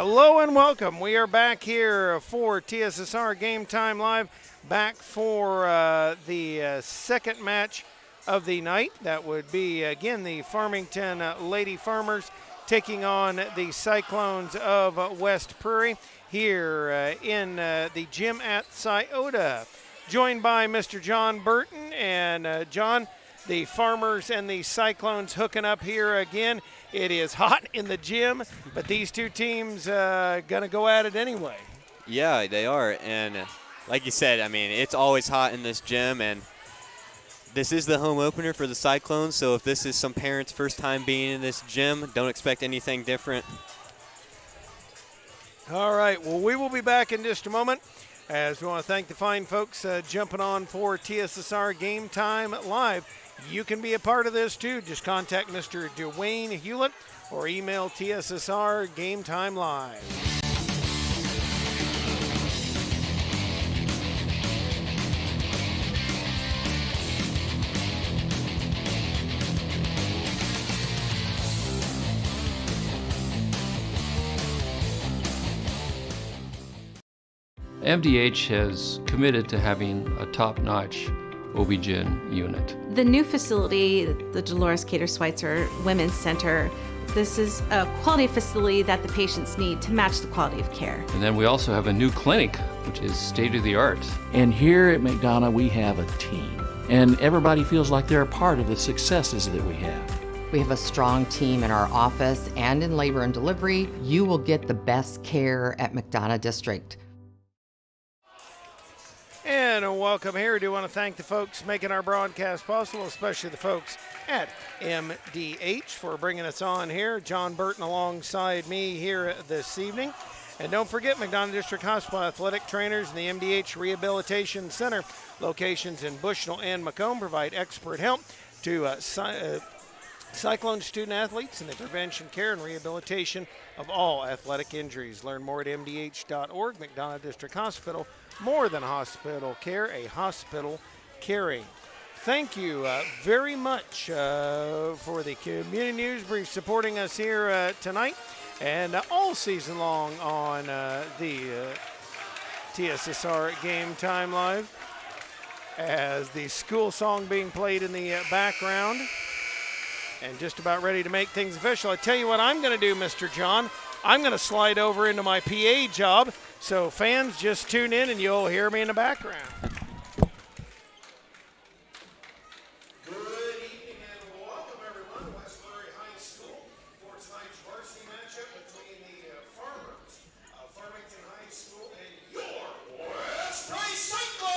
Hello and welcome. We are back here for TSSR Game Time Live, back for the second match of the night. That would be, again, the Farmington Lady Farmers taking on the Cyclones of West Prairie here in the gym at Scioto. Joined by Mr. John Burton. And John, the Farmers and the Cyclones hooking up here again. It is hot in the gym, but these two teams going to go at it anyway. Yeah, they are. And like you said, I mean, it's always hot in this gym, and this is the home opener for the Cyclones, so if this is some parents' first time being in this gym, don't expect anything different. All right, well, we will be back in just a moment, as we want to thank the fine folks jumping on for TSSR Game Time Live. You can be a part of this too. Just contact Mr. Dwayne Hewlett or email TSSR Game Time Live. MDH has committed to having a top-notch OB-GYN unit. The new facility, the Dolores Cater Schweitzer Women's Center, this is a quality facility that the patients need to match the quality of care. And then we also have a new clinic, which is state-of-the-art. And here at McDonough, we have a team. And everybody feels like they're a part of the successes that we have. We have a strong team in our office and in labor and delivery. You will get the best care at McDonough District. And welcome here. I do want to thank the folks making our broadcast possible, especially the folks at MDH for bringing us on here. John Burton alongside me here this evening. And don't forget, McDonough District Hospital athletic trainers and the MDH Rehabilitation Center, locations in Bushnell and Macomb, provide expert help to Cyclone student athletes in the prevention, care, and rehabilitation of all athletic injuries. Learn more at mdh.org. McDonough District Hospital, more than hospital care, a hospital caring. Thank you very much for the Community News Brief supporting us here tonight and all season long on the TSSR Game Time Live, as the school song being played in the background. And just about ready to make things official. I tell you what I'm going to do, Mr. John. I'm going to slide over into my PA job, so fans just tune in and you'll hear me in the background. Good evening and welcome, everyone, to West Prairie High School for tonight's varsity matchup between the Farmers of Farmington High School and your West Prairie Cyclones!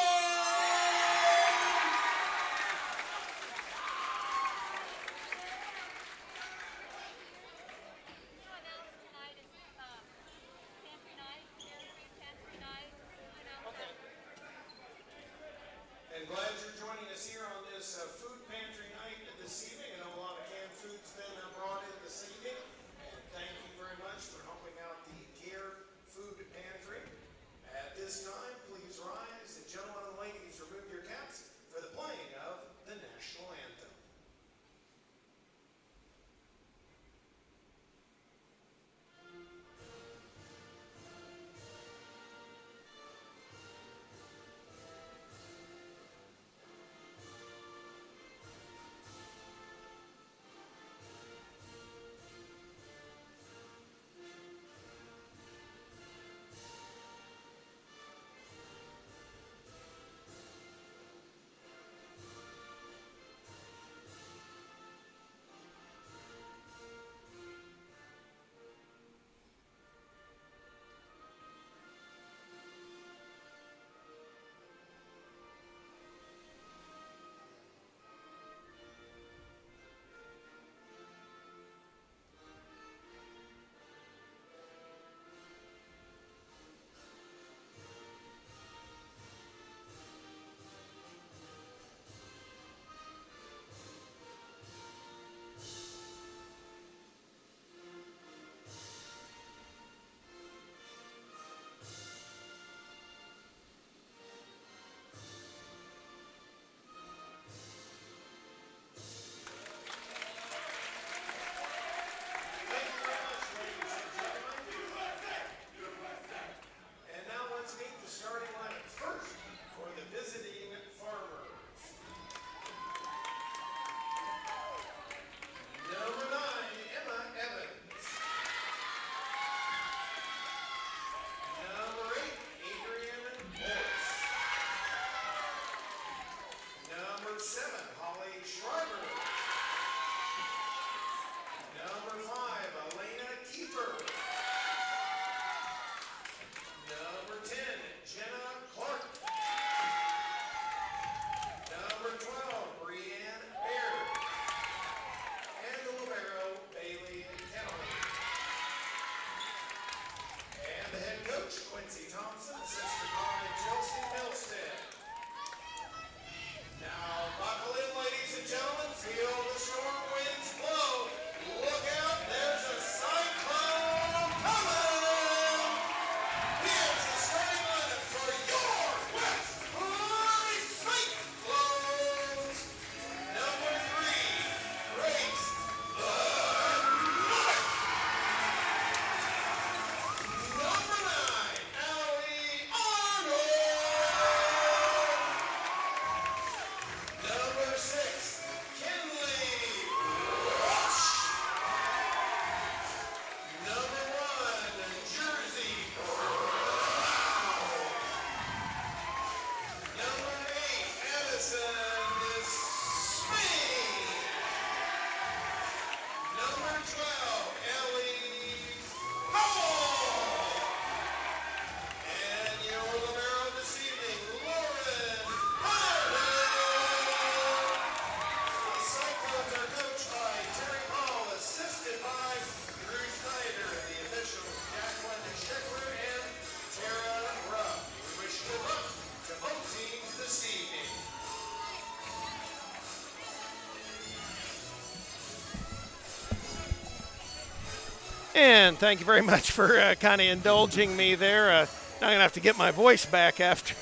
And thank you very much for kind of indulging me there. Now I'm going to have to get my voice back after.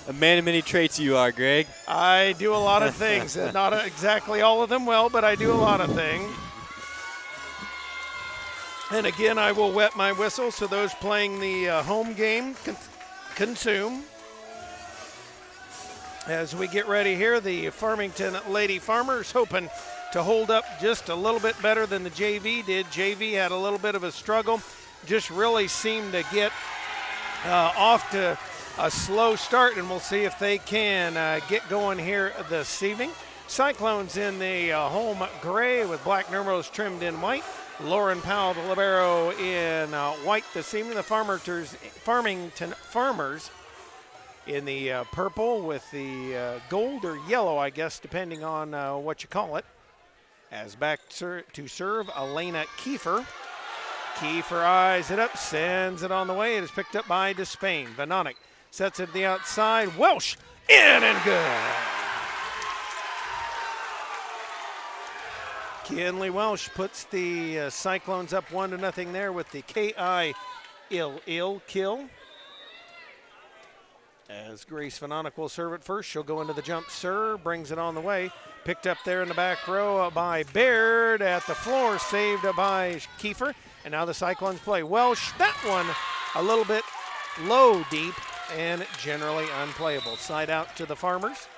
A man of many traits you are, Greg. I do a lot of things. Not exactly all of them well, but I do a lot of things. And again, I will wet my whistle so those playing the home game can consume. As we get ready here, the Farmington Lady Farmers hoping to hold up just a little bit better than the JV did. JV had a little bit of a struggle, just really seemed to get off to a slow start, and we'll see if they can get going here this evening. Cyclones in the home gray with black numerals trimmed in white. Lauren Powell, the libero, in white this evening. The Farmington Farmers in the purple with the gold or yellow, I guess, depending on what you call it. As back to serve, Elena Kiefer. Kiefer eyes it up, sends it on the way. It is picked up by Despain. Vanonic sets it to the outside. Welsh in and good. Kinley Welsh puts the Cyclones up 1-0 there with the KI ill kill. As Grace Vanonic will serve it first, she'll go into the jump serve, brings it on the way. Picked up there in the back row by Baird at the floor, saved by Kiefer. And now the Cyclones play Welsh. That one a little bit low deep and generally unplayable. Side out to the Farmers.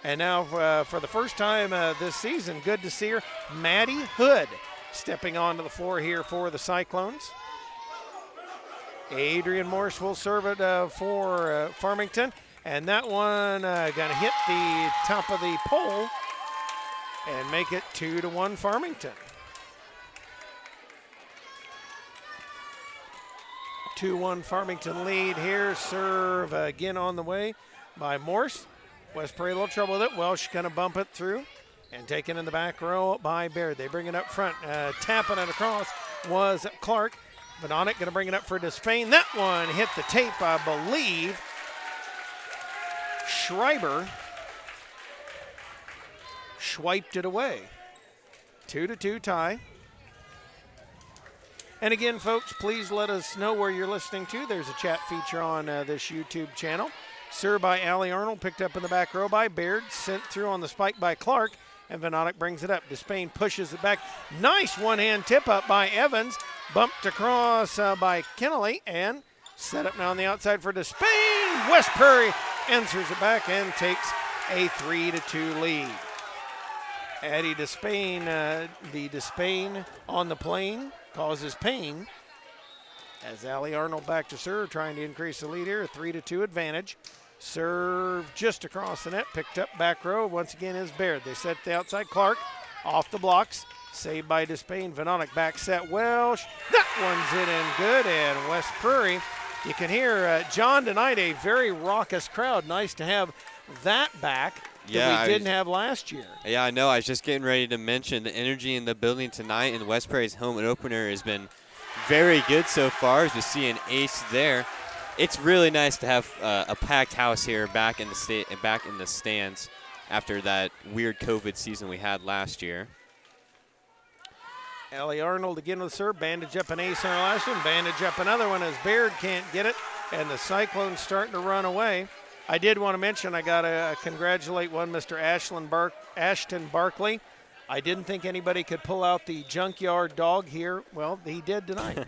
And now for the first time this season, good to see her, Maddie Hood stepping onto the floor here for the Cyclones. Adrian Morse will serve it for Farmington. And that one going to hit the top of the pole and make it 2-1 Farmington. 2-1 Farmington lead here. Serve again on the way by Morse. West Prairie a little trouble with it. Welsh going to bump it through and taken in the back row by Baird. They bring it up front. Tapping it across was Clark. Vanonic going to bring it up for Despain. That one hit the tape, I believe. Schreiber swiped it away. 2-2 tie. And again, folks, please let us know where you're listening to. There's a chat feature on this YouTube channel. Served by Allie Arnold, picked up in the back row by Baird, sent through on the spike by Clark, and Vanonic brings it up. Despain pushes it back. Nice one-hand tip-up by Evans. Bumped across by Kennelly, and set up now on the outside for Despain. West Prairie answers it back and takes a 3-2 lead. Addie Despain, the Despain on the plane causes pain. As Allie Arnold back to serve, trying to increase the lead here, a 3-2 advantage. Serve just across the net, picked up back row. Once again is Baird. They set the outside. Clark off the blocks, saved by Despain. Vanonic back set Welsh. That one's in and good, and West Prairie. You can hear John tonight, a very raucous crowd. Nice to have that back that we didn't have last year. Yeah, I know. I was just getting ready to mention the energy in the building tonight, and West Prairie's home opener has been very good so far as we see an ace there. It's really nice to have a packed house here back in the stands after that weird COVID season we had last year. Ellie Arnold again with serve, bandage up an ace on our last one, bandage up another one as Baird can't get it, and the Cyclones starting to run away. I did want to mention, I got to congratulate one Mr. Ashton Barkley. I didn't think anybody could pull out the junkyard dog here. Well, he did tonight.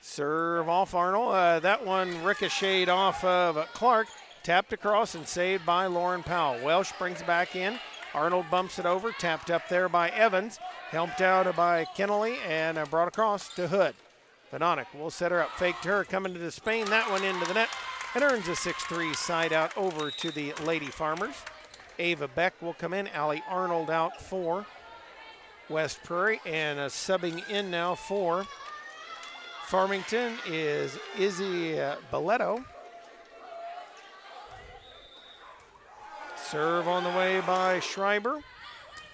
Serve off Arnold. That one ricocheted off of Clark, tapped across and saved by Lauren Powell. Welsh brings it back in. Arnold bumps it over, tapped up there by Evans, helped out by Kennelly, and brought across to Hood. Venonic will set her up, fake to her, coming to the Spain, that one into the net, and earns a 6-3 side out over to the Lady Farmers. Ava Beck will come in, Allie Arnold out for West Prairie, and subbing in now for Farmington is Izzy Balletto. Serve on the way by Schreiber.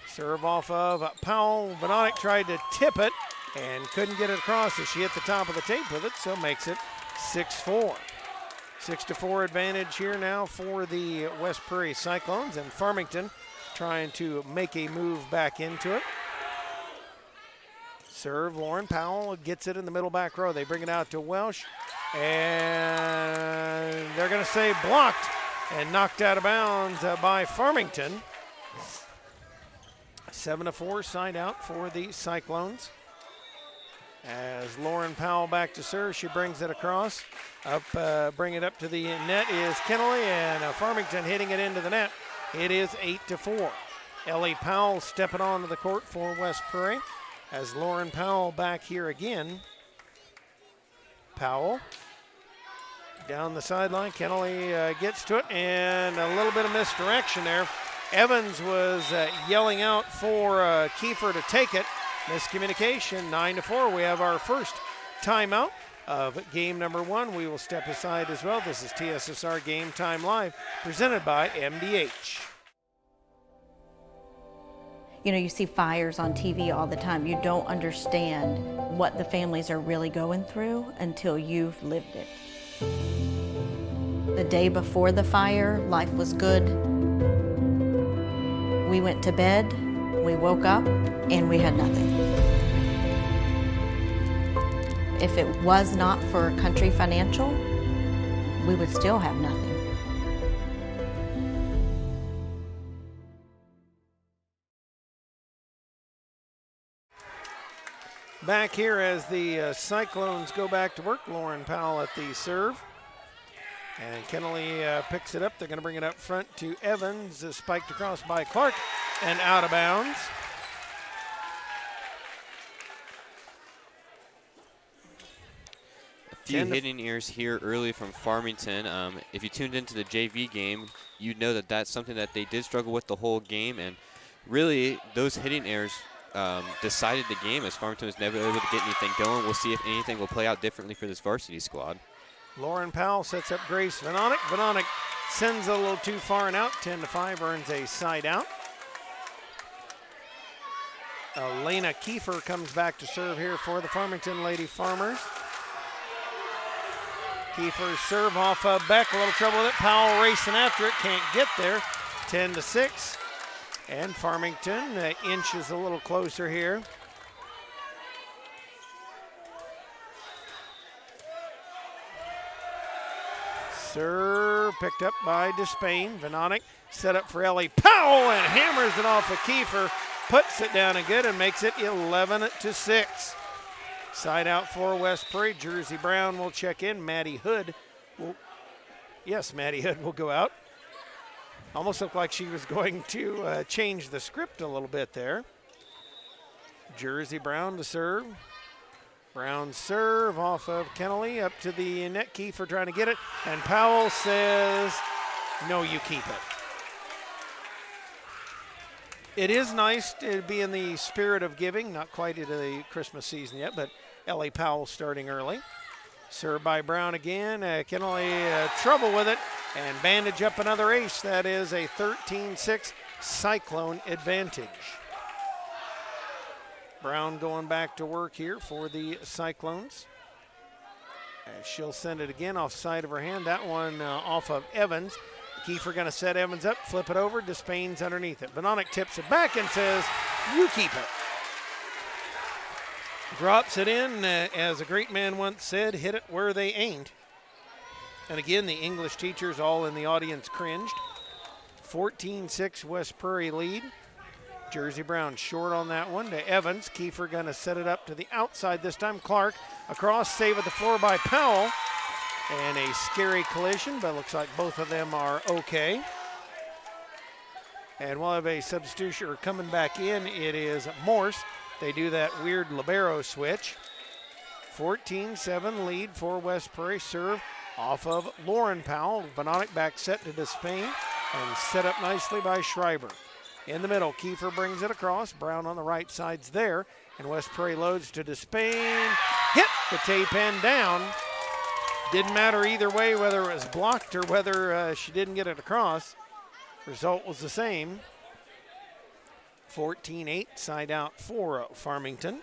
Serve off of Powell. Venonic tried to tip it and couldn't get it across as she hit the top of the tape with it, so makes it 6-4. 6-4 advantage here now for the West Prairie Cyclones, and Farmington trying to make a move back into it. Serve, Lauren Powell gets it in the middle back row. They bring it out to Welsh, and they're going to say blocked and knocked out of bounds by Farmington. 7-4 side out for the Cyclones. As Lauren Powell back to serve, she brings it across. Bring it up to the net is Kennelly, and Farmington hitting it into the net. It is 8-4. Ellie Powell stepping onto the court for West Prairie. As Lauren Powell back here again. Powell down the sideline. Kennelly gets to it, and a little bit of misdirection there. Evans was yelling out for Kiefer to take it. Miscommunication, 9-4. We have our first timeout of game number 1. We will step aside as well. This is TSSR Game Time Live, presented by MDH. You know, you see fires on TV all the time. You don't understand what the families are really going through until you've lived it. The day before the fire, life was good. We went to bed, we woke up, and we had nothing. If it was not for Country Financial, we would still have nothing. Back here as the Cyclones go back to work. Lauren Powell at the serve. And Kennelly picks it up. They're going to bring it up front to Evans. Spiked across by Clark and out of bounds. A few hitting ears here early from Farmington. If you tuned into the JV game, you'd know that that's something that they did struggle with the whole game. And really, those hitting errors decided the game as Farmington was never able to get anything going. We'll see if anything will play out differently for this varsity squad. Lauren Powell sets up Grace Venonic. Venonic sends a little too far and out. 10-5 earns a side out. Elena Kiefer comes back to serve here for the Farmington Lady Farmers. Kiefer's serve off of Beck. A little trouble with it. Powell racing after it. Can't get there. 10-6. And Farmington inches a little closer here. Serve picked up by Despain. Venonic set up for Ellie Powell and hammers it off of Kiefer. Puts it down and good and makes it 11-6. Side out for West Prairie. Jersey Brown will check in. Maddie Hood will go out. Almost looked like she was going to change the script a little bit there. Jersey Brown to serve. Brown serve off of Kennelly up to the net. Kiefer trying to get it. And Powell says, no, you keep it. It is nice to be in the spirit of giving. Not quite into the Christmas season yet, but Ellie Powell starting early. Served by Brown again. Kennelly trouble with it. And bandage up another ace. That is a 13-6 Cyclone advantage. Brown going back to work here for the Cyclones. As she'll send it again off side of her hand. That one off of Evans. Kiefer going to set Evans up, flip it over. Despain's underneath it. Benonic tips it back and says, you keep it. Drops it in, as a great man once said, hit it where they ain't. And again, the English teachers all in the audience cringed. 14-6 West Prairie lead. Jersey Brown short on that one to Evans. Kiefer going to set it up to the outside this time. Clark across, save at the floor by Powell. And a scary collision, but looks like both of them are okay. And we'll have a substitution coming back in. It is Morse. They do that weird libero switch. 14-7 lead for West Prairie. Serve off of Lauren Powell. Benonic back set to Despain and set up nicely by Schreiber. In the middle, Kiefer brings it across. Brown on the right side's there. And West Prairie loads to Despain. Hit the tape end down. Didn't matter either way whether it was blocked or whether she didn't get it across. Result was the same. 14-8, side out for Farmington.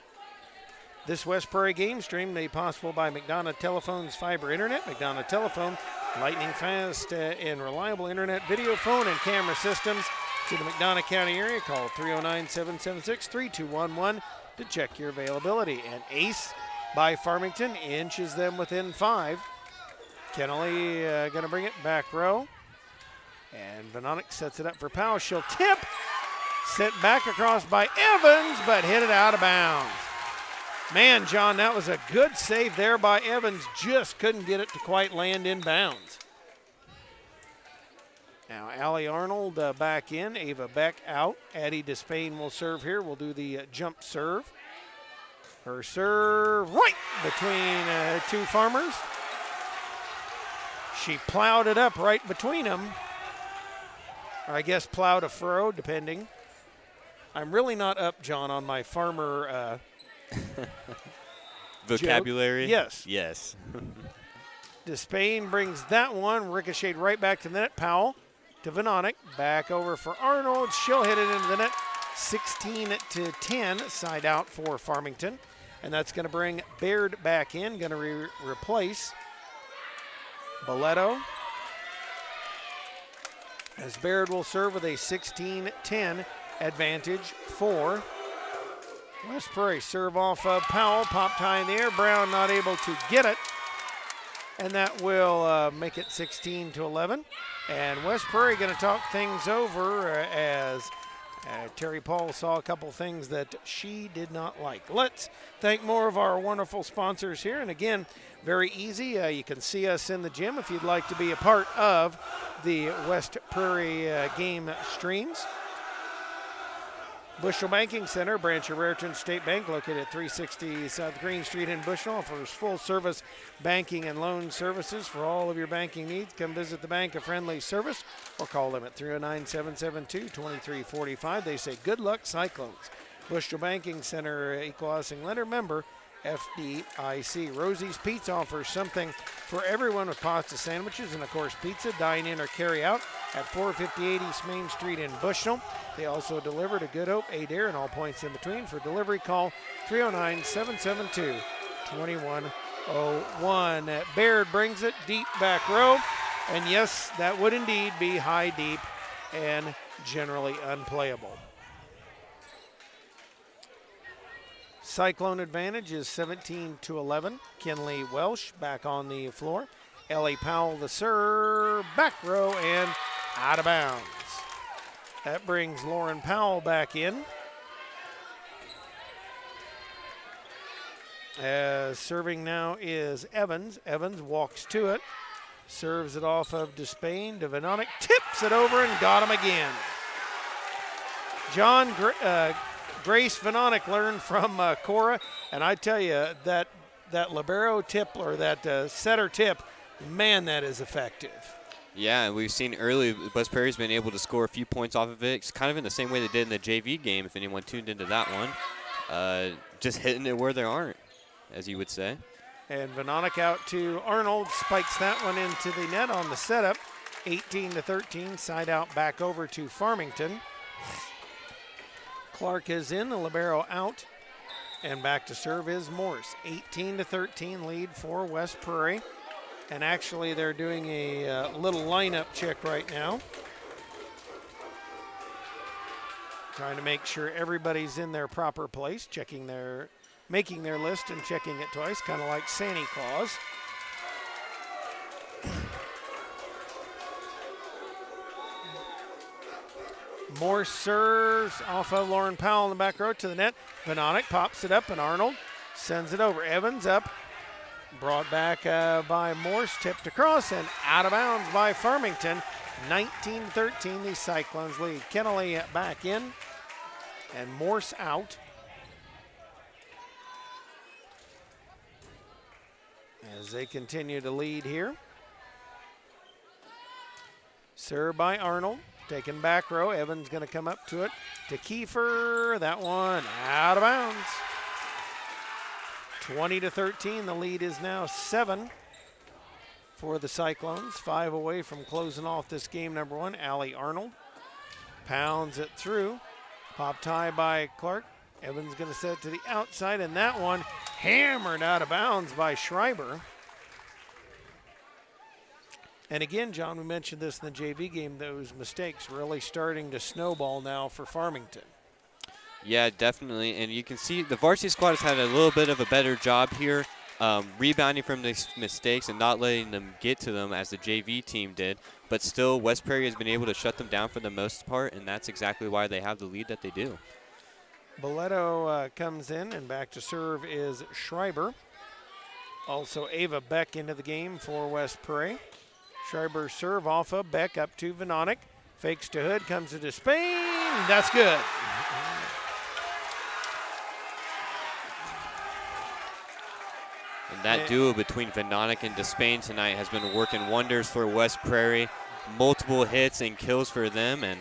This West Prairie game stream made possible by McDonough Telephone's fiber internet. McDonough Telephone, lightning fast and reliable internet, video, phone, and camera systems to the McDonough County area. Call 309-776-3211 to check your availability. And ace by Farmington inches them within 5. Kennelly going to bring it back row. And Benonic sets it up for Powell. She'll tip. Sent back across by Evans, but hit it out of bounds. Man, John, that was a good save there by Evans. Just couldn't get it to quite land in bounds. Now, Allie Arnold back in. Ava Beck out. Addie Despain will serve here. We'll do the jump serve. Her serve right between two farmers. She plowed it up right between them. Or I guess plowed a furrow, depending. I'm really not up, John, on my farmer vocabulary. Joke. Yes. Yes. Despain brings that one, ricocheted right back to the net. Powell to Benonic, back over for Arnold. She'll hit it into the net. 16-10, side out for Farmington. And that's going to bring Baird back in, going to replace Boletto. As Baird will serve with a 16-10 advantage for West Prairie. Serve off of Powell, popped high in the air. Brown not able to get it. And that will make it 16-11. And West Prairie going to talk things over as Terry Paul saw a couple things that she did not like. Let's thank more of our wonderful sponsors here. And again, very easy. You can see us in the gym if you'd like to be a part of the West Prairie game streams. Bushnell Banking Center, branch of Raritan State Bank, located at 360 South Green Street in Bushnell, offers full-service banking and loan services for all of your banking needs. Come visit the bank, a friendly service, or call them at 309-772-2345. They say good luck, Cyclones. Bushnell Banking Center, equal housing lender, member FDIC. Rosie's Pizza offers something for everyone with pasta sandwiches and, of course, pizza, dine in or carry out at 458 East Main Street in Bushnell. They also deliver to Good Hope, Adair, and all points in between. For delivery, call 309-772-2101. Baird brings it deep back row. And, yes, that would indeed be high, deep, and generally unplayable. Cyclone advantage is 17-11. Kinley Welsh back on the floor. Ellie Powell the serve, back row, and out of bounds. That brings Lauren Powell back in. As serving now is Evans. Evans walks to it, serves it off of Despain to Benonic, tips it over and got him again. John Grace Benonic learned from Cora, and I tell you that libero tip or that setter tip, man, that is effective. Yeah, and we've seen early West Prairie's been able to score a few points off of it. It's kind of in the same way they did in the JV game, if anyone tuned into that one. Just hitting it where they aren't, as you would say. And Benonic out to Arnold, spikes that one into the net on the setup. 18-13, side out back over to Farmington. Clark is in, the libero out And back to serve is Morse. 18-13 lead for West Prairie. And actually they're doing a little lineup check right now. Trying to make sure everybody's in their proper place, making their list and checking it twice, kind of like Santa Claus. Morse serves off of Lauren Powell in the back row to the net. Venonic pops it up and Arnold sends it over. Evans up, brought back by Morse, tipped across and out of bounds by Farmington. 19-13, the Cyclones lead. Kennelly back in and Morse out. As they continue to lead here. Served by Arnold, taken back row. Evans going to come up to it to Kiefer. That one out of bounds. 20-13, the lead is now 7 for the Cyclones. 5 away from closing off this game number 1. Allie Arnold pounds it through. Pop tie by Clark. Evans going to set it to the outside, and that one hammered out of bounds by Schreiber. And again, John, we mentioned this in the JV game, those mistakes really starting to snowball now for Farmington. Yeah, definitely. And you can see the varsity squad has had a little bit of a better job here, rebounding from these mistakes and not letting them get to them as the JV team did. But still, West Prairie has been able to shut them down for the most part, and that's exactly why they have the lead that they do. Boletto comes in, and back to serve is Schreiber. Also, Ava Beck into the game for West Prairie. Schreiber serve off of Beck up to Venonic. Fakes to Hood, comes to Despain. That's good. And that duo between Venonic and Despain tonight has been working wonders for West Prairie. Multiple hits and kills for them, and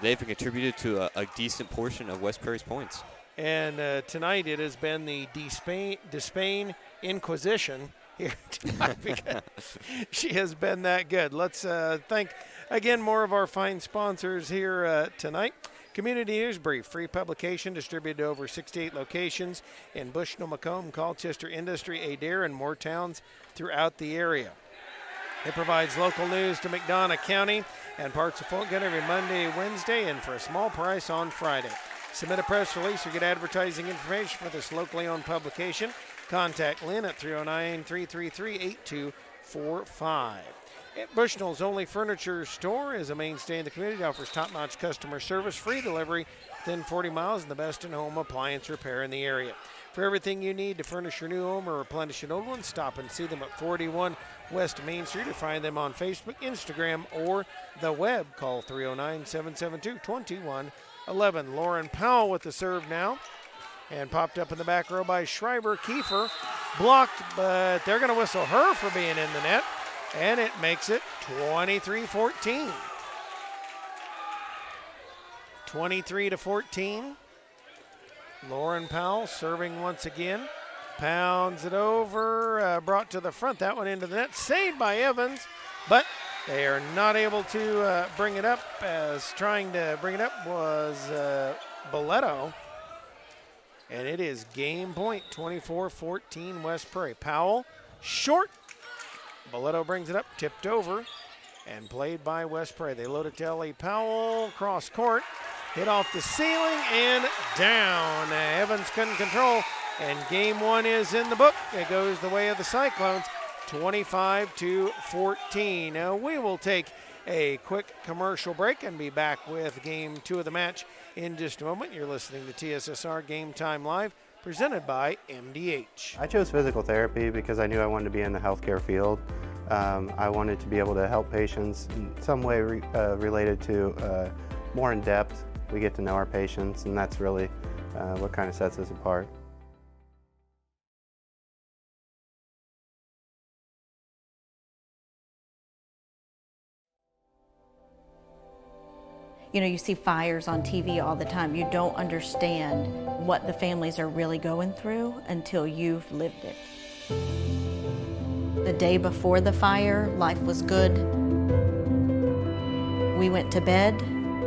they've contributed to a decent portion of West Prairie's points. And tonight it has been the Despain Inquisition here tonight because she has been that good. Let's thank again more of our fine sponsors here tonight. Community News Brief, free publication distributed to over 68 locations in Bushnell, Macomb, Colchester, Industry, Adair, and more towns throughout the area. It provides local news to McDonough County and parts of Fulton every Monday, Wednesday, and for a small price on Friday. Submit a press release or get advertising information for this locally owned publication. Contact Lynn at 309-333-8245. Bushnell's only furniture store is a mainstay in the community. Offers top-notch customer service, free delivery within 40 miles, and the best in-home appliance repair in the area. For everything you need to furnish your new home or replenish an old one, stop and see them at 41 West Main Street or find them on Facebook, Instagram, or the web. Call 309-772-2111. Lauren Powell with the serve now. And popped up in the back row by Schreiber. Kiefer blocked, but they're going to whistle her for being in the net. And it makes it 23-14. 23-14. Lauren Powell serving once again. Pounds it over, brought to the front. That one into the net. Saved by Evans, but they are not able to bring it up, as trying to bring it up was Boletto. And it is game point, 24-14 West Prairie. Powell, short. Boletto brings it up, tipped over, and played by West Prairie. They load it to Ellie Powell, cross court, hit off the ceiling, and down. Evans couldn't control, and game 1 is in the book. It goes the way of the Cyclones, 25-14. Now we will take a quick commercial break and be back with game 2 of the match in just a moment. You're listening to TSSR Game Time Live, presented by MDH. I chose physical therapy because I knew I wanted to be in the healthcare field. I wanted to be able to help patients in some way related to more in depth. We get to know our patients, and that's really what kind of sets us apart. You know, you see fires on TV all the time. You don't understand what the families are really going through until you've lived it. The day before the fire, life was good. We went to bed,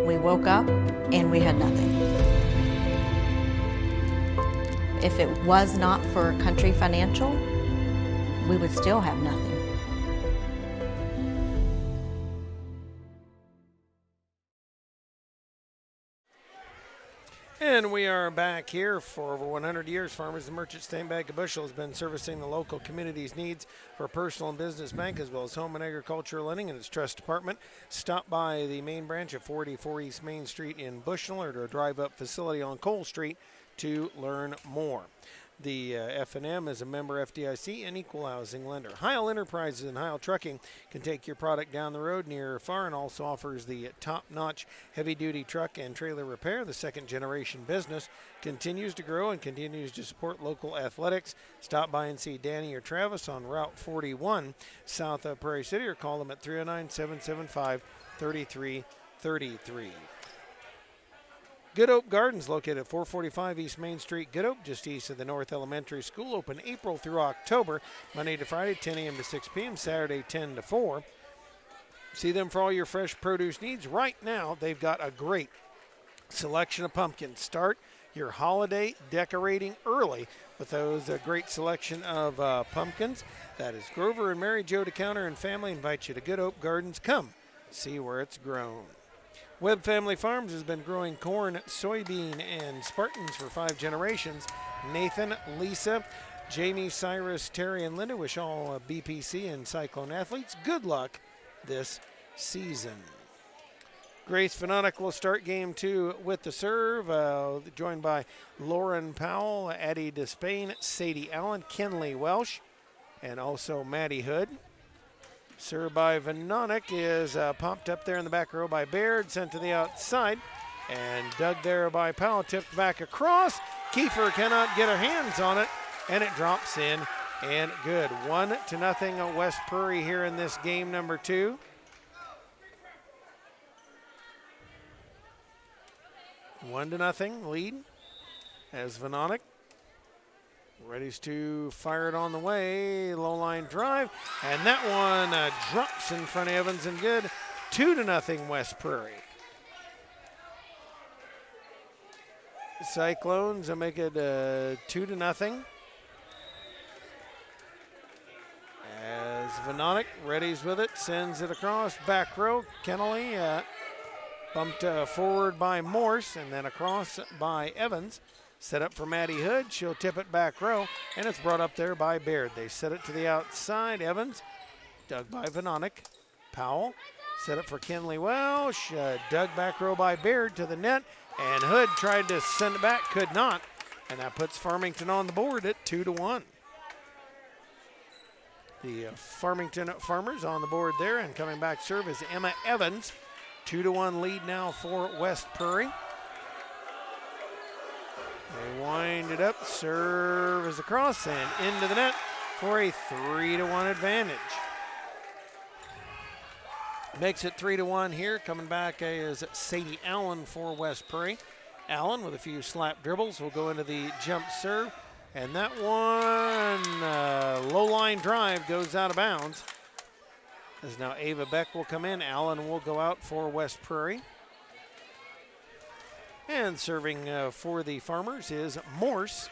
we woke up, and we had nothing. If it was not for Country Financial, we would still have nothing. And we are back here. For over 100 years, Farmers and Merchants State Bank of Bushel has been servicing the local community's needs for personal and business bank, as well as home and agricultural lending and its trust department. Stop by the main branch at 484 East Main Street in Bushel or to a drive-up facility on Cole Street to learn more. The F&M is a member FDIC and equal housing lender. Heil Enterprises and Heil Trucking can take your product down the road near or far, and also offers the top-notch heavy-duty truck and trailer repair. The second-generation business continues to grow and continues to support local athletics. Stop by and see Danny or Travis on Route 41 south of Prairie City, or call them at 309-775-3333. Good Hope Gardens, located at 445 East Main Street, Good Hope, just east of the North Elementary School. Open April through October, Monday to Friday, 10 a.m. to 6 p.m., Saturday, 10 to 4. See them for all your fresh produce needs. Right now, they've got a great selection of pumpkins. Start your holiday decorating early with those great selection of pumpkins. That is Grover and Mary Jo DeCounter and family invite you to Good Hope Gardens. Come see where it's grown. Webb Family Farms has been growing corn, soybean, and Spartans for 5 generations. Nathan, Lisa, Jamie, Cyrus, Terry, and Linda wish all BPC and Cyclone athletes good luck this season. Grace Venonic will start game 2 with the serve, joined by Lauren Powell, Addie Despain, Sadie Allen, Kenley Welsh, and also Maddie Hood. Served by Venonic is popped up there in the back row by Baird, sent to the outside, and dug there by Powell, tipped back across. Kiefer cannot get her hands on it, and it drops in and good. 1-0 West Prairie here in this game number 2. One to nothing lead as Venonic ready to fire it on the way. Low line drive, and that one drops in front of Evans and good. 2-0 West Prairie. Cyclones will make it 2-0. As Venonic readies with it, sends it across back row. Kennelly bumped forward by Morse and then across by Evans. Set up for Maddie Hood. She'll tip it back row, and it's brought up there by Baird. They set it to the outside. Evans, dug by Venonic. Powell, set up for Kenley Welsh. Dug back row by Baird to the net, and Hood tried to send it back, could not, and that puts Farmington on the board at 2-1. The Farmington Farmers on the board there, and coming back serve is Emma Evans. 2-1 lead now for West Prairie. They wind it up, serve is across and into the net for a 3-1 advantage. Makes it 3-1 here. Coming back is Sadie Allen for West Prairie. Allen with a few slap dribbles will go into the jump serve. And that one, low line drive goes out of bounds. As now Ava Beck will come in. Allen will go out for West Prairie. And serving for the Farmers is Morse.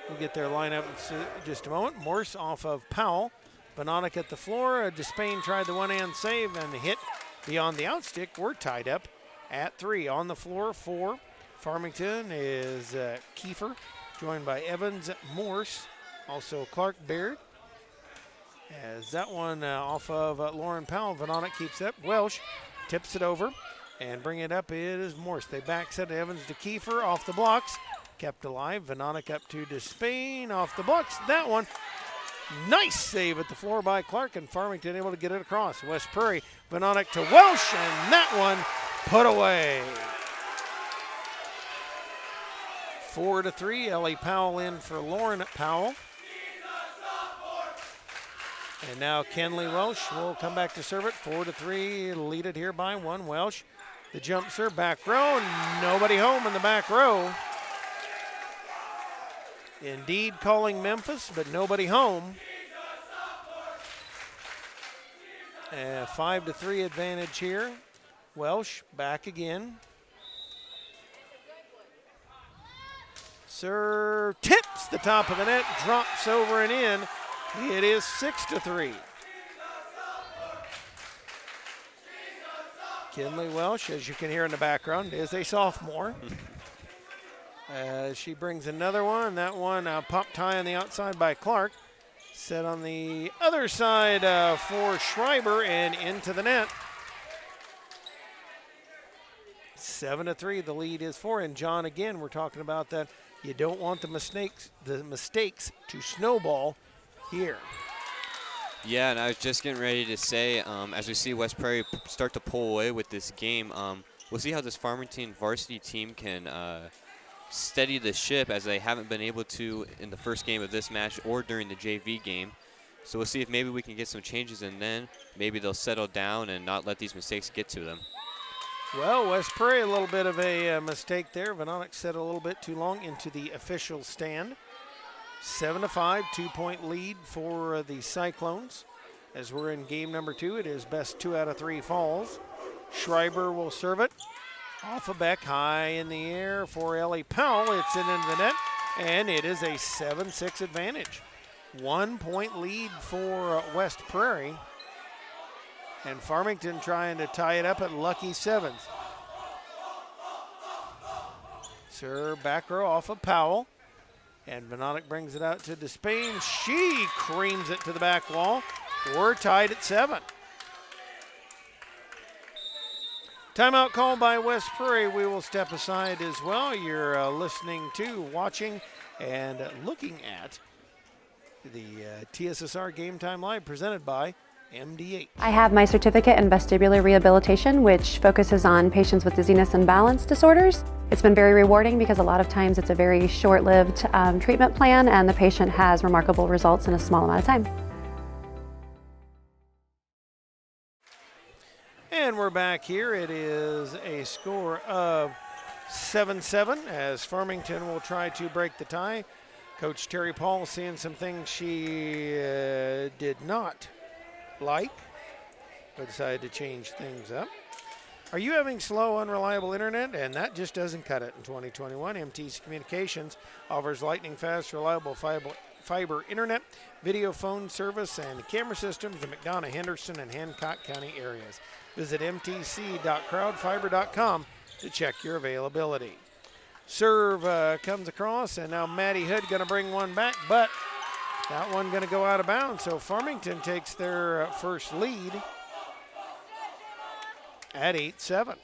We'll get their lineup in just a moment. Morse off of Powell. Venonic at the floor. Despain tried the one-hand save and hit beyond the outstick. We're tied up at 3. On the floor for Farmington is Kiefer, joined by Evans, Morse, also Clark Baird. As that one off of Lauren Powell. Venonic keeps it. Welsh tips it over. And bring it up, it is Morse. They back set Evans to Kiefer off the blocks. Kept alive. Venonic up to Despain off the blocks. That one, nice save at the floor by Clark, and Farmington able to get it across. West Prairie, Venonic to Welsh, and that one put away. 4-3, Ellie Powell in for Lauren Powell. And now Kenley Welsh will come back to serve it. 4-3, lead it here by 1. Welsh, the jump serve, back row, nobody home in the back row. Indeed calling Memphis, but nobody home. 5-3 advantage here. Welsh back again. Serve tips the top of the net, drops over and in. It is 6-3. Kinley Welsh, as you can hear in the background, is a sophomore. She brings another one. That one popped high on the outside by Clark. Set on the other side for Schreiber and into the net. 7-3, the lead is for. And John, again, we're talking about that. You don't want the mistakes to snowball here. Yeah, and I was just getting ready to say, as we see West Prairie start to pull away with this game, we'll see how this Farmington varsity team can steady the ship, as they haven't been able to in the first game of this match or during the JV game. So we'll see if maybe we can get some changes, and then maybe they'll settle down and not let these mistakes get to them. Well, West Prairie, a little bit of a mistake there. Venonic set a little bit too long into the official stand. 7-5, 2-point lead for the Cyclones. As we're in game number 2, it is best 2 out of 3 falls. Schreiber will serve it. Off a Beck, high in the air for Ellie Powell. It's in into the net, and it is a 7-6 advantage. 1-point lead for West Prairie. And Farmington trying to tie it up at lucky 7s. Serve back row off of Powell. And Venonic brings it out to Despain. She creams it to the back wall. We're tied at 7. Timeout call by West Prairie. We will step aside as well. You're listening to, watching, and looking at the TSSR Game Time Live presented by MD8. I have my certificate in vestibular rehabilitation, which focuses on patients with dizziness and balance disorders. It's been very rewarding because a lot of times it's a very short-lived treatment plan, and the patient has remarkable results in a small amount of time. And we're back here. It is a score of 7-7 as Farmington will try to break the tie. Coach Terry Paul seeing some things she did not like, but decided to change things up. Are you having slow, unreliable internet? And that just doesn't cut it in 2021. MTC Communications offers lightning fast, reliable fiber internet, video phone service, and camera systems in McDonough, Henderson, and Hancock County areas. Visit mtc.crowdfiber.com to check your availability. Serve comes across, and now Maddie Hood going to bring one back, but that one going to go out of bounds. So Farmington takes their first lead at 8-7.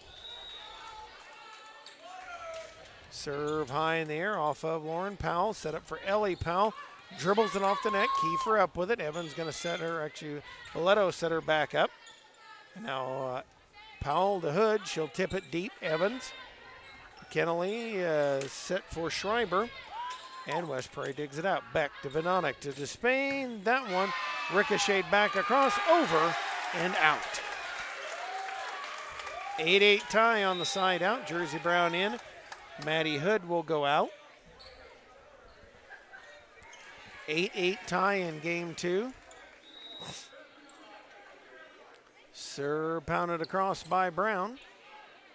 Serve high in the air off of Lauren Powell. Set up for Ellie Powell. Dribbles it off the net. Kiefer up with it. Evans going to set her, actually, Boleto set her back up. And now Powell to Hood. She'll tip it deep. Evans. Kennelly set for Schreiber. And West Prairie digs it out. Beck to Venonic to Despain. That one ricocheted back across, over and out. 8-8 tie on the side out. Jersey Brown in. Maddie Hood will go out. 8-8 tie in game 2. Serve pounded across by Brown.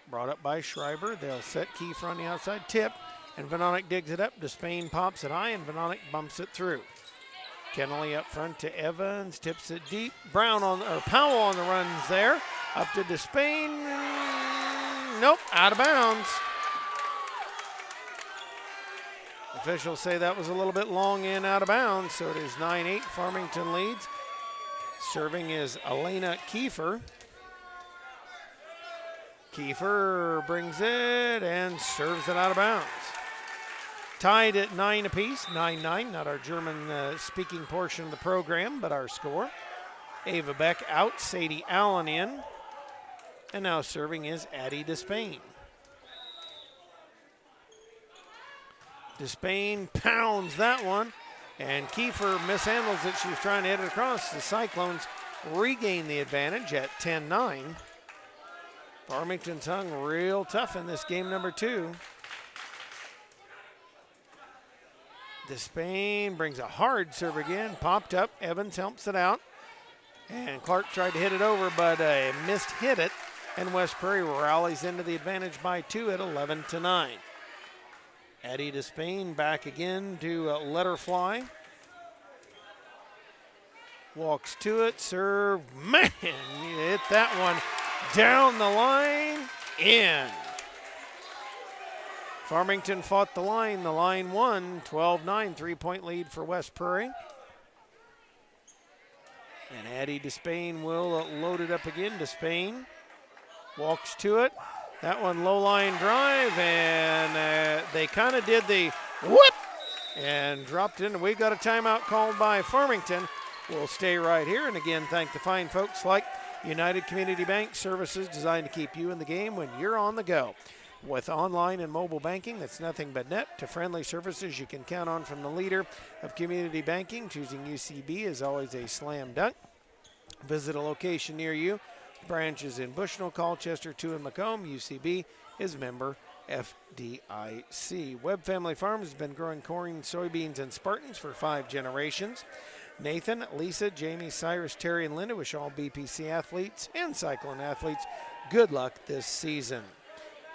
Brought up by Schreiber. They'll set Kiefer on the outside. Tip. And Venonic digs it up. Despain pops it high, and Venonic bumps it through. Kennelly up front to Evans. Tips it deep. Powell on the runs there. Up to Despain. Nope, out of bounds. Officials say that was a little bit long and out of bounds, so it is 9-8. Farmington leads. Serving is Elena Kiefer. Kiefer brings it and serves it out of bounds. Tied at 9 apiece, 9-9, not our German-speaking portion of the program, but our score. Ava Beck out, Sadie Allen in. And now serving is Addie Despain. Despain pounds that one, and Kiefer mishandles it. She was trying to hit it across. The Cyclones regain the advantage at 10-9. Farmington's hung real tough in this game number 2. Despain brings a hard serve again, popped up. Evans helps it out. And Clark tried to hit it over, but missed hit it. And West Prairie rallies into the advantage by 2 at 11-9. Addie Despain back again to let her fly. Walks to it, serve, man, you hit that one down the line, in. Farmington fought the line won, 12-9, 3-point lead for West Prairie. And Addie Despain will load it up again. Despain walks to it. That one low line drive, and they kind of did the whoop and dropped in. We got a timeout called by Farmington. We'll stay right here, and again, thank the fine folks like United Community Bank, services designed to keep you in the game when you're on the go. With online and mobile banking that's nothing but net to friendly services you can count on from the leader of community banking. Choosing UCB is always a slam dunk. Visit a location near you. Branches in Bushnell, Colchester, 2 in Macomb. UCB is member FDIC. Webb Family Farms has been growing corn, soybeans, and Spartans for 5 generations. Nathan, Lisa, Jamie, Cyrus, Terry, and Linda wish all BPC athletes and Cyclone athletes good luck this season.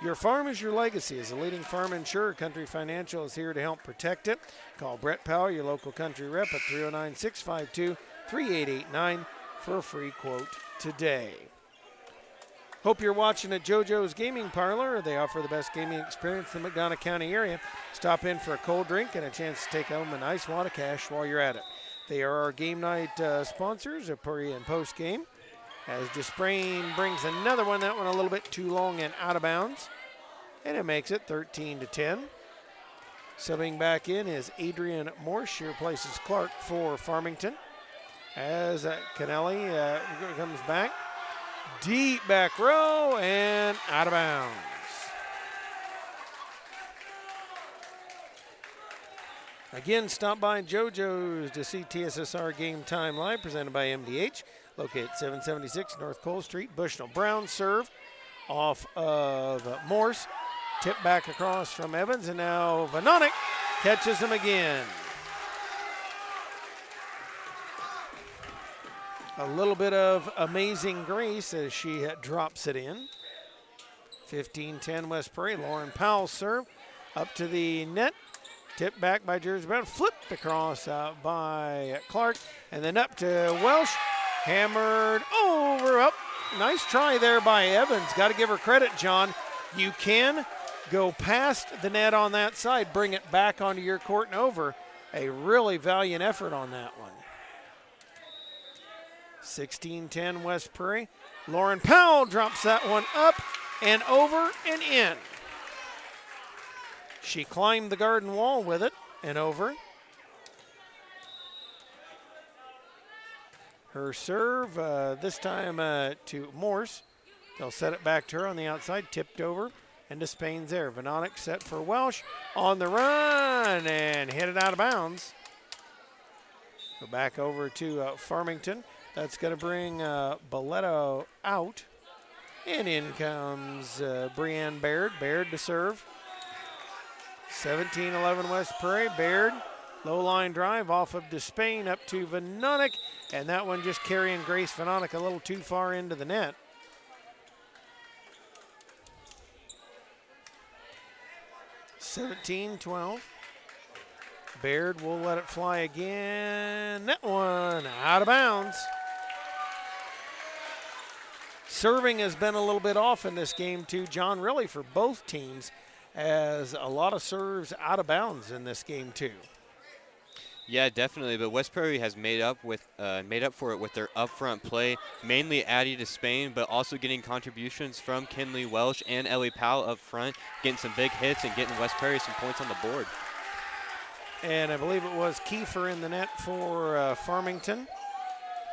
Your farm is your legacy. As a leading farm insurer, Country Financial is here to help protect it. Call Brett Powell, your local country rep, at 309-652-3889 for a free quote today. Hope you're watching at JoJo's Gaming Parlor. They offer the best gaming experience in the McDonough County area. Stop in for a cold drink and a chance to take home a nice wad of cash while you're at it. They are our game night sponsors of pre and post game. As Desprain brings another one, that one a little bit too long and out of bounds. And it makes it 13-10. Subbing back in is Adrian Morse. She replaces Clark for Farmington. As Kennelly comes back. Deep back row and out of bounds. Again, stop by JoJo's to see TSSR Game Time Live, presented by MDH. Located 776 North Cole Street, Bushnell. Brown serve off of Morse. Tip back across from Evans, and now Vanonic catches him again. A little bit of amazing grace as she drops it in. 15-10 West Prairie. Lauren Powell serve up to the net. Tipped back by Jersey Brown. Flipped across by Clark. And then up to Welsh. Hammered over. Up. Nice try there by Evans. Got to give her credit, John. You can go past the net on that side, bring it back onto your court and over. A really valiant effort on that one. 16-10 West Prairie. Lauren Powell drops that one up and over and in. She climbed the garden wall with it and over. Her serve, this time to Morse. They'll set it back to her on the outside, tipped over, and Despain's there. Vanonic set for Welsh on the run and hit it out of bounds. Go back over to Farmington. That's going to bring Boletto out. And in comes Brianne Baird. Baird to serve. 17-11 West Prairie. Baird, low line drive off of Despain up to Vanonic. And that one just carrying Grace Vanonic a little too far into the net. (17-12). Baird will let it fly again. That one out of bounds. Serving has been a little bit off in this game too, John, really for both teams, as a lot of serves out of bounds in this game too. Yeah, definitely. But West Prairie has made up for it with their upfront play, mainly Addie Despain, but also getting contributions from Kinley Welsh and Ellie Powell up front, getting some big hits and getting West Prairie some points on the board. And I believe it was Kiefer in the net for Farmington.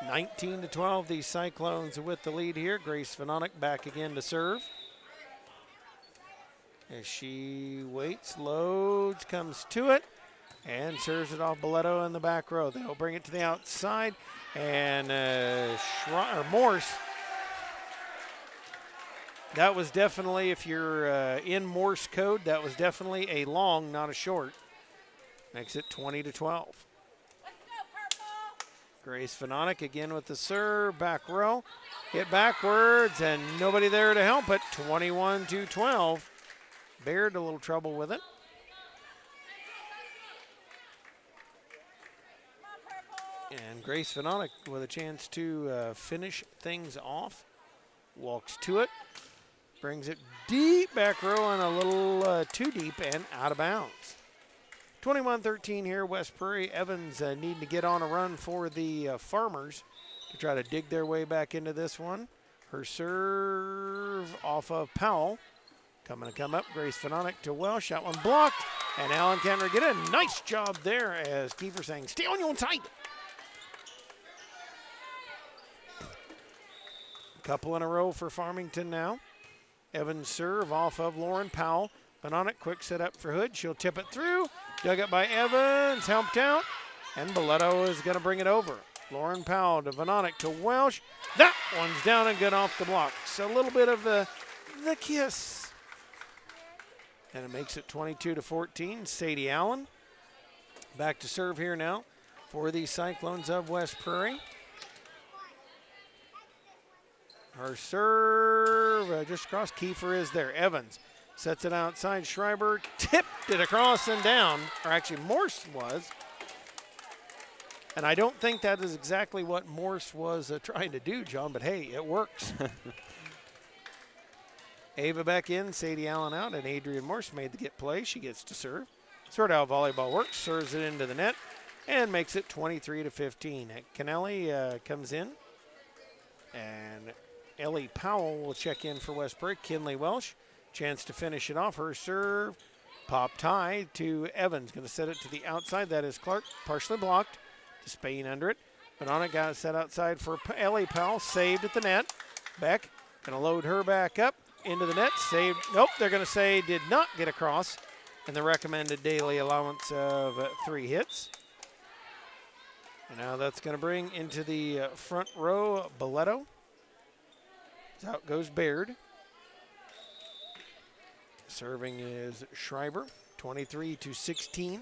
19-12, the Cyclones with the lead here. Grace Vanonic back again to serve. As she waits, loads, comes to it, and serves it off Boletto in the back row. They'll bring it to the outside, and Morse. That was definitely, if you're in Morse code, that was definitely a long, not a short. Makes it 20-12. Grace Vanonic again with the serve, back row. Hit backwards, and nobody there to help it. 21-12. Baird a little trouble with it. Grace Vanonic with a chance to finish things off. Walks to it. Brings it deep back row and a little too deep and out of bounds. 21-13 here, West Prairie. Evans needing to get on a run for the Farmers to try to dig their way back into this one. Her serve off of Powell. Come up, Grace Vanonic to Welsh. That one blocked, and Allen Kenner get a nice job there as Kiefer saying, stay on your own side. Couple in a row for Farmington now. Evans serve off of Lauren Powell. Vanonic, quick set up for Hood. She'll tip it through. Dug up by Evans, helped out, and Boletto is going to bring it over. Lauren Powell to Vanonic to Welsh. That one's down and good off the block. So a little bit of the kiss. And it makes it 22-14. Sadie Allen back to serve here now for the Cyclones of West Prairie. Her serve just across. Kiefer is there. Evans sets it outside. Schreiber tipped it across and down, or actually Morse was. And I don't think that is exactly what Morse was trying to do, John, but hey, it works. Ava back in, Sadie Allen out, and Adrian Morse made the get play. She gets to serve. Sort of how volleyball works. Serves it into the net and makes it 23-15. Kennelly comes in, and Ellie Powell will check in for West Prairie. Kinley Welsh, chance to finish it off. Her serve, popped high to Evans. Going to set it to the outside. That is Clark, partially blocked. Spain under it. Vanonic got it set outside for Ellie Powell. Saved at the net. Beck going to load her back up into the net. Saved. Nope, they're going to say did not get across. And the recommended daily allowance of 3 hits. And now that's going to bring into the front row Boletto. Out goes Baird. Serving is Schreiber. 23-16.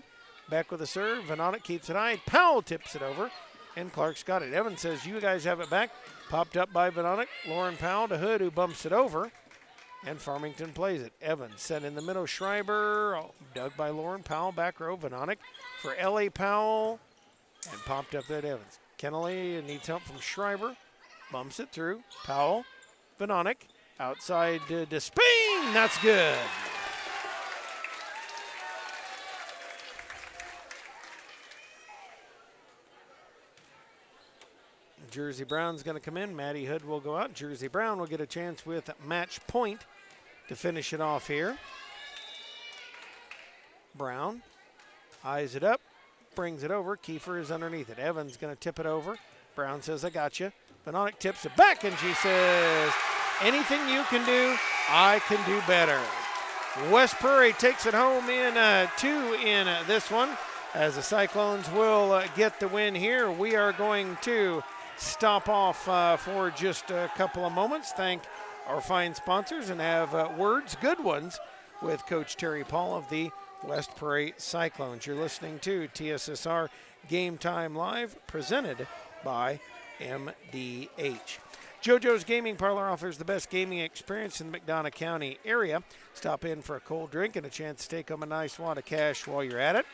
Beck with a serve. Vanonic keeps it high. Powell tips it over. And Clark's got it. Evans says, you guys have it back. Popped up by Vanonic. Lauren Powell to Hood, who bumps it over. And Farmington plays it. Evans set in the middle. Schreiber. Dug by Lauren Powell. Back row. Vanonic for L.A. Powell. And popped up that Evans. Kennelly needs help from Schreiber. Bumps it through. Powell. Vanonic. Outside to Spain. That's good. Jersey Brown's going to come in. Maddie Hood will go out. Jersey Brown will get a chance with match point to finish it off here. Brown eyes it up, brings it over. Kiefer is underneath it. Evans going to tip it over. Brown says, I got you. Vanonic tips it back, and she says, anything you can do, I can do better. West Prairie takes it home in 2 in this one. As the Cyclones will get the win here, we are going to stop off for just a couple of moments. Thank our fine sponsors and have words, good ones, with Coach Terry Paul of the West Prairie Cyclones. You're listening to TSSR Game Time Live, presented by MDH. JoJo's Gaming Parlor offers the best gaming experience in the McDonough County area. Stop in for a cold drink and a chance to take home a nice wad of cash while you're at it.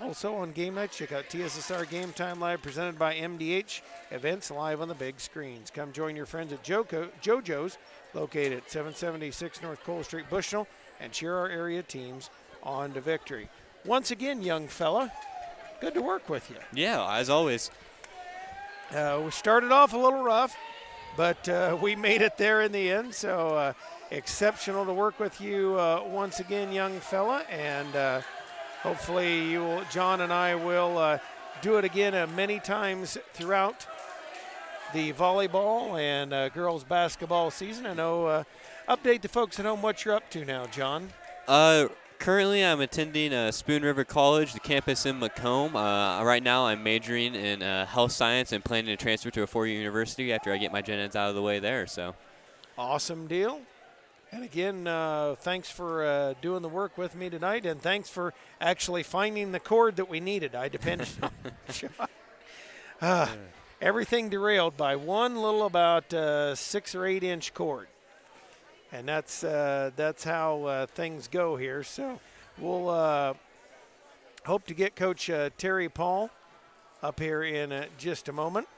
Also on game night, check out TSSR Game Time Live, presented by MDH. Events live on the big screens. Come join your friends at JoJo's, located at 776 North Cole Street, Bushnell, and cheer our area teams on to victory. Once again, young fella, good to work with you. Yeah, as always. We started off a little rough, but we made it there in the end, so exceptional to work with you once again, young fella, and hopefully John and I will do it again many times throughout the volleyball and girls basketball season. I know, update the folks at home what you're up to now, John. Currently, I'm attending Spoon River College, the campus in Macomb. Right now, I'm majoring in health science and planning to transfer to a four-year university after I get my gen eds out of the way there. So, awesome deal. And again, thanks for doing the work with me tonight, and thanks for actually finding the cord that we needed. I depended on everything derailed by one little about 6 or 8 inch cord. And that's how things go here. So we'll hope to get Coach Terry Paul up here in just a moment.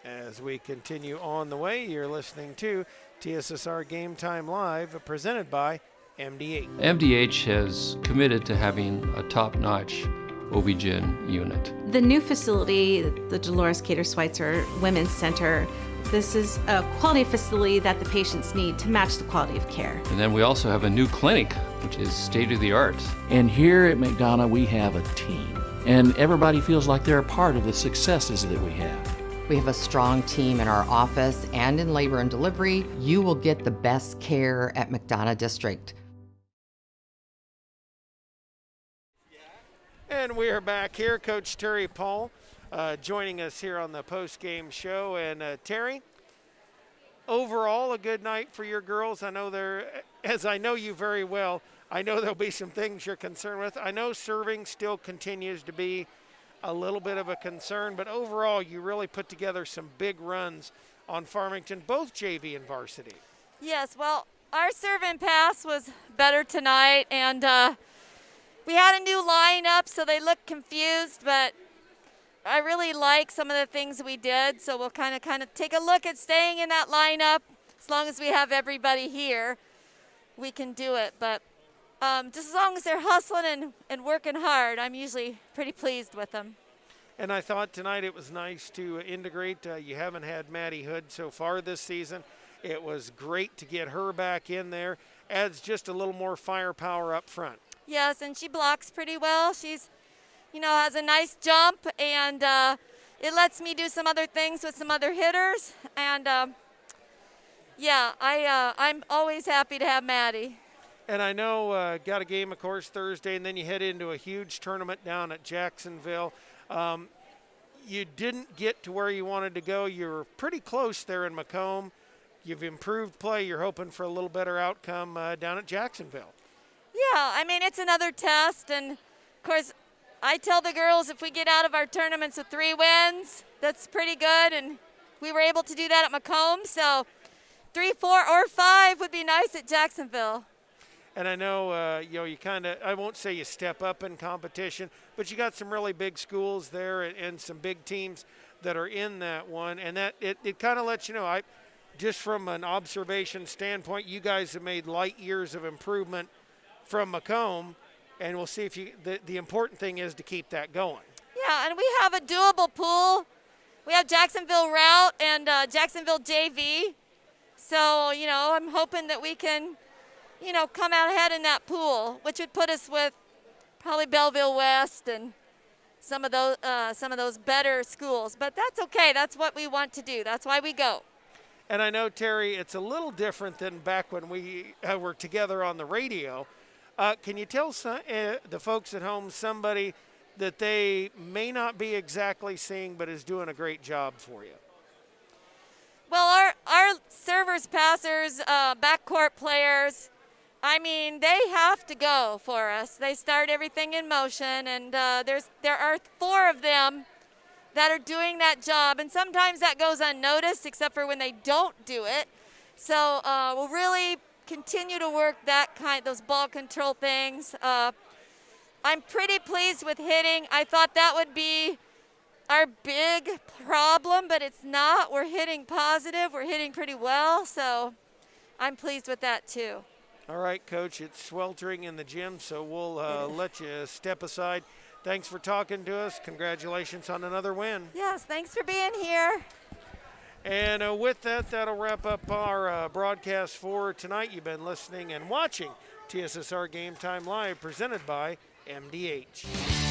As we continue on the way, you're listening to TSSR Game Time Live, presented by MDH. MDH has committed to having a top-notch OB-GYN unit. The new facility, the Dolores Cater Schweitzer Women's Center, this is a quality facility that the patients need to match the quality of care. And then we also have a new clinic, which is state-of-the-art. And here at McDonough, we have a team. And everybody feels like they're a part of the successes that we have. We have a strong team in our office and in labor and delivery. You will get the best care at McDonough District. And we are back here. Coach Terry Paul joining us here on the post-game show. And Terry, overall a good night for your girls. I know as I know you very well, I know there'll be some things you're concerned with. I know serving still continues to be a little bit of a concern, but overall you really put together some big runs on Farmington, both JV and varsity. Yes, well, our serve and pass was better tonight, and we had a new lineup, so they looked confused, but I really like some of the things we did, so we'll kind of take a look at staying in that lineup. As long as we have everybody here, we can do it, but just as long as they're hustling and working hard, I'm usually pretty pleased with them. And I thought tonight it was nice to integrate. You haven't had Maddie Hood so far this season. It was great to get her back in there. Adds just a little more firepower up front. Yes, and she blocks pretty well. She's, has a nice jump, and it lets me do some other things with some other hitters. And I'm always happy to have Maddie. And I know got a game, of course, Thursday, and then you head into a huge tournament down at Jacksonville. You didn't get to where you wanted to go. You were pretty close there in Macomb. You've improved play. You're hoping for a little better outcome down at Jacksonville. Yeah, it's another test. And, of course, I tell the girls if we get out of our tournaments with 3 wins, that's pretty good. And we were able to do that at Macomb. So 3, 4, or 5 would be nice at Jacksonville. And I know, you kind of, I won't say you step up in competition, but you got some really big schools there and some big teams that are in that one. And that it kind of lets you know, just from an observation standpoint, you guys have made light years of improvement from Macomb, and we'll see if the important thing is to keep that going. Yeah, and we have a doable pool. We have Jacksonville Route and Jacksonville JV. So, I'm hoping that we can come out ahead in that pool, which would put us with probably Belleville West and some of those better schools. But that's okay. That's what we want to do. That's why we go. And I know, Terry, it's a little different than back when we were together on the radio. Can you tell the folks at home somebody that they may not be exactly seeing but is doing a great job for you? Well, our servers, passers, backcourt players, they have to go for us. They start everything in motion, and there are 4 of them that are doing that job, and sometimes that goes unnoticed except for when they don't do it. So we'll really continue to work those ball control things. I'm pretty pleased with hitting. I thought that would be our big problem, but it's not. We're hitting positive. We're hitting pretty well, so I'm pleased with that too. All right, Coach, it's sweltering in the gym, so we'll let you step aside. Thanks for talking to us. Congratulations on another win. Yes, thanks for being here. And with that, that'll wrap up our broadcast for tonight. You've been listening and watching TSSR Game Time Live, presented by MDH.